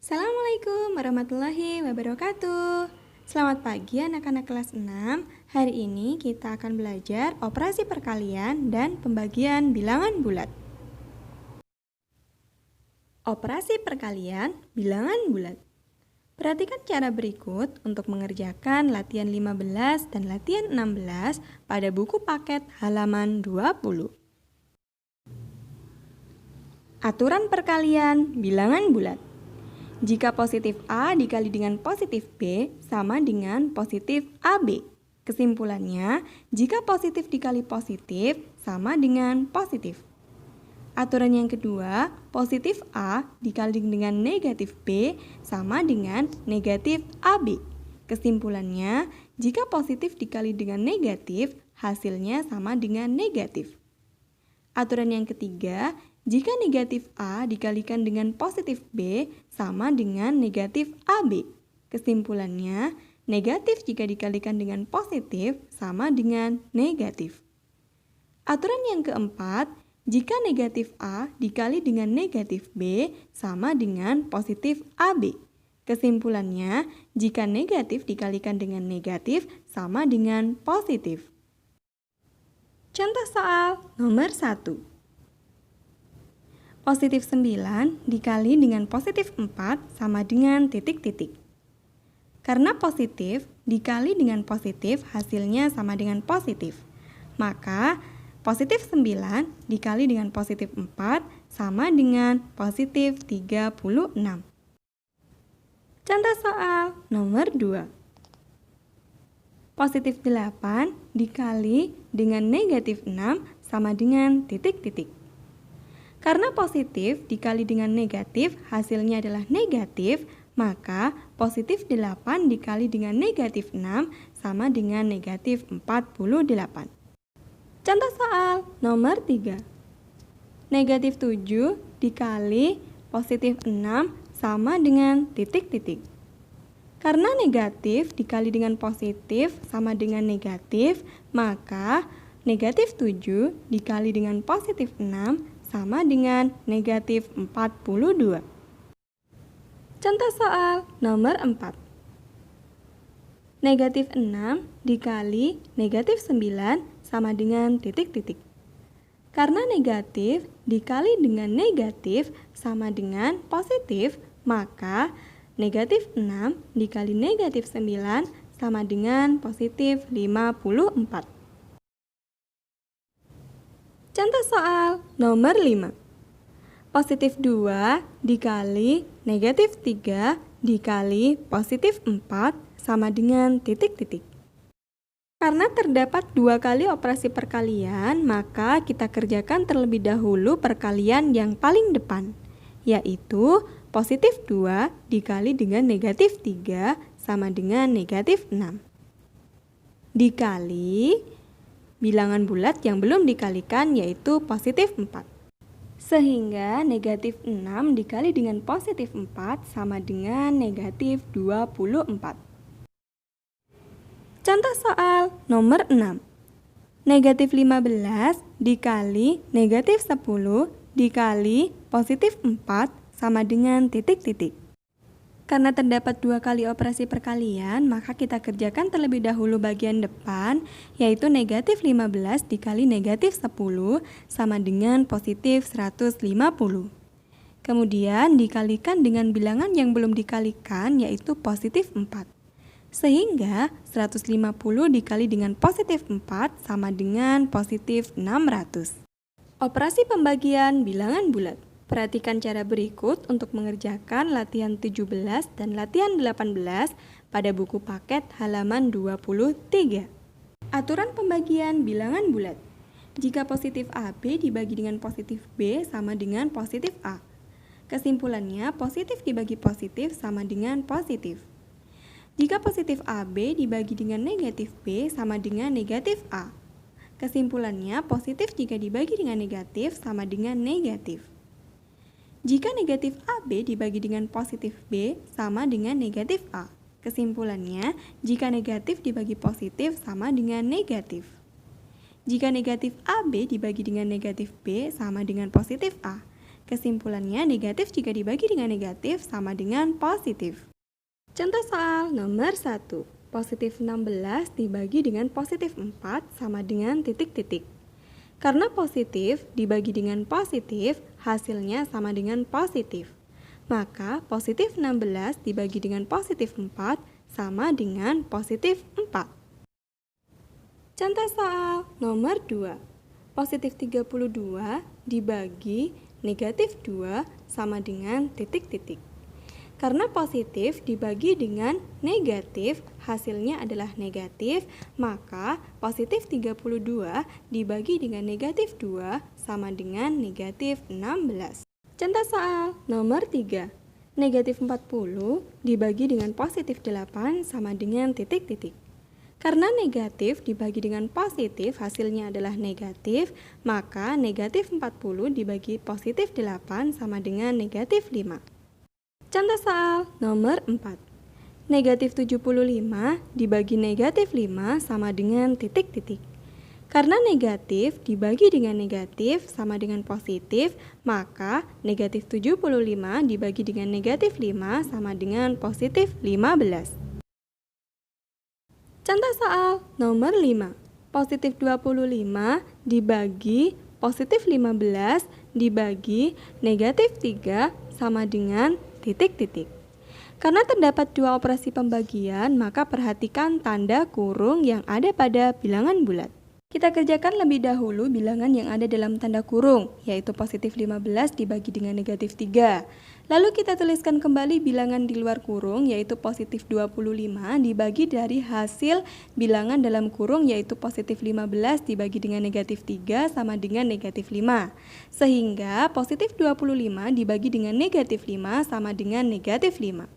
Assalamualaikum warahmatullahi wabarakatuh. Selamat pagi anak-anak kelas 6. Hari ini kita akan belajar operasi perkalian dan pembagian bilangan bulat. Operasi perkalian bilangan bulat. Perhatikan cara berikut untuk mengerjakan latihan 15 dan latihan 16 pada buku paket halaman 20. Aturan perkalian bilangan bulat. Jika positif A dikali dengan positif B sama dengan positif AB. Kesimpulannya, jika positif dikali positif sama dengan positif. Aturan yang kedua, positif A dikali dengan negatif B sama dengan negatif AB. Kesimpulannya, jika positif dikali dengan negatif, hasilnya sama dengan negatif. Aturan yang ketiga, jika negatif A dikalikan dengan positif B sama dengan negatif AB. Kesimpulannya, negatif jika dikalikan dengan positif sama dengan negatif. Aturan yang keempat, jika negatif A dikali dengan negatif B sama dengan positif AB. Kesimpulannya, jika negatif dikalikan dengan negatif sama dengan positif. Contoh soal nomor 1. Positif 9 dikali dengan positif 4 sama dengan titik-titik. Karena positif dikali dengan positif hasilnya sama dengan positif. Maka positif 9 dikali dengan positif 4 sama dengan positif 36. Contoh soal nomor 2. Positif 8 dikali dengan negatif 6 sama dengan titik-titik. Karena positif dikali dengan negatif hasilnya adalah negatif, maka positif 8 dikali dengan negatif 6 sama dengan negatif 48. Contoh soal nomor 3. Negatif 7 dikali positif 6 sama dengan titik-titik. Karena negatif dikali dengan positif sama dengan negatif, maka negatif 7 dikali dengan positif 6 sama dengan negatif 42. Contoh soal nomor 4. Negatif 6 dikali negatif 9 sama dengan titik-titik. Karena negatif dikali dengan negatif sama dengan positif, maka negatif 6 dikali negatif 9 sama dengan positif 54. Contoh soal nomor 5. Positif 2 dikali negatif 3 dikali positif 4 sama dengan titik-titik. Karena terdapat 2 kali operasi perkalian, maka kita kerjakan terlebih dahulu perkalian yang paling depan, yaitu positif 2 dikali dengan negatif 3 sama dengan negatif 6. Dikali bilangan bulat yang belum dikalikan yaitu positif 4. Sehingga negatif 6 dikali dengan positif 4 sama dengan negatif 24. Contoh soal nomor 6. Negatif 15 dikali negatif 10 dikali positif 4 sama dengan titik-titik. Karena terdapat 2 kali operasi perkalian, maka kita kerjakan terlebih dahulu bagian depan, yaitu negatif 15 dikali negatif 10 sama dengan positif 150. Kemudian dikalikan dengan bilangan yang belum dikalikan, yaitu positif 4. Sehingga 150 dikali dengan positif 4 sama dengan positif 600. Operasi pembagian bilangan bulat. Perhatikan cara berikut untuk mengerjakan latihan 17 dan latihan 18 pada buku paket halaman 23. Aturan pembagian bilangan bulat. Jika positif AB dibagi dengan positif B sama dengan positif A. Kesimpulannya, positif dibagi positif sama dengan positif. Jika positif AB dibagi dengan negatif B sama dengan negatif A. Kesimpulannya, positif jika dibagi dengan negatif sama dengan negatif. Jika negatif AB dibagi dengan positif B sama dengan negatif A. Kesimpulannya, jika negatif dibagi positif sama dengan negatif. Jika negatif AB dibagi dengan negatif B sama dengan positif A. Kesimpulannya, negatif jika dibagi dengan negatif sama dengan positif. Contoh soal nomor 1. Positif 16 dibagi dengan positif 4 sama dengan titik-titik. Karena positif dibagi dengan positif, hasilnya sama dengan positif. Maka positif 16 dibagi dengan positif 4 sama dengan positif 4. Contoh soal nomor 2. Positif 32 dibagi negatif 2 sama dengan titik-titik. Karena positif dibagi dengan negatif, hasilnya adalah negatif, maka positif 32 dibagi dengan negatif 2 sama dengan negatif 16. Contoh soal nomor 3. Negatif 40 dibagi dengan positif 8 sama dengan titik-titik. Karena negatif dibagi dengan positif hasilnya adalah negatif, maka negatif 40 dibagi positif 8 sama dengan negatif 5. Contoh soal nomor 4. Negatif 75 dibagi negatif 5 sama dengan titik-titik. Karena negatif dibagi dengan negatif sama dengan positif, maka negatif 75 dibagi dengan negatif 5 sama dengan positif 15. Contoh soal nomor 5. Positif 25 dibagi positif 15 dibagi negatif 3 sama dengan titik-titik. Karena terdapat dua operasi pembagian, maka perhatikan tanda kurung yang ada pada bilangan bulat. Kita kerjakan lebih dahulu bilangan yang ada dalam tanda kurung, yaitu positif 15 dibagi dengan negatif 3. Lalu kita tuliskan kembali bilangan di luar kurung, yaitu positif 25 dibagi dari hasil bilangan dalam kurung, yaitu positif 15 dibagi dengan negatif 3 sama dengan negatif 5. Sehingga positif 25 dibagi dengan negatif 5 sama dengan negatif 5.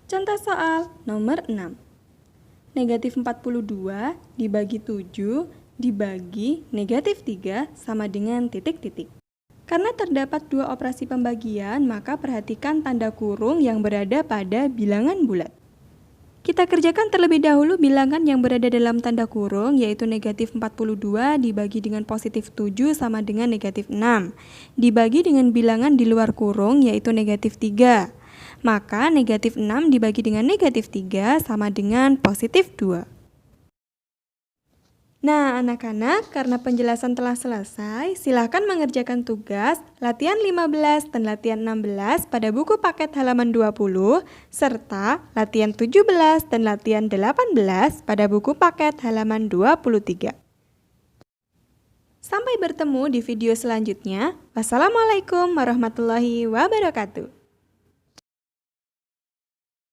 Contoh soal nomor 6. Negatif 42 dibagi 7 dibagi negatif 3 sama dengan titik-titik. Karena terdapat dua operasi pembagian, maka perhatikan tanda kurung yang berada pada bilangan bulat. Kita kerjakan terlebih dahulu bilangan yang berada dalam tanda kurung, yaitu negatif 42 dibagi dengan positif 7 sama dengan negatif 6. Dibagi dengan bilangan di luar kurung, yaitu negatif 3. Maka negatif 6 dibagi dengan negatif 3 sama dengan positif 2. Nah, anak-anak, karena penjelasan telah selesai, silakan mengerjakan tugas latihan 15 dan latihan 16 pada buku paket halaman 20, serta latihan 17 dan latihan 18 pada buku paket halaman 23. Sampai bertemu di video selanjutnya. Wassalamualaikum warahmatullahi wabarakatuh.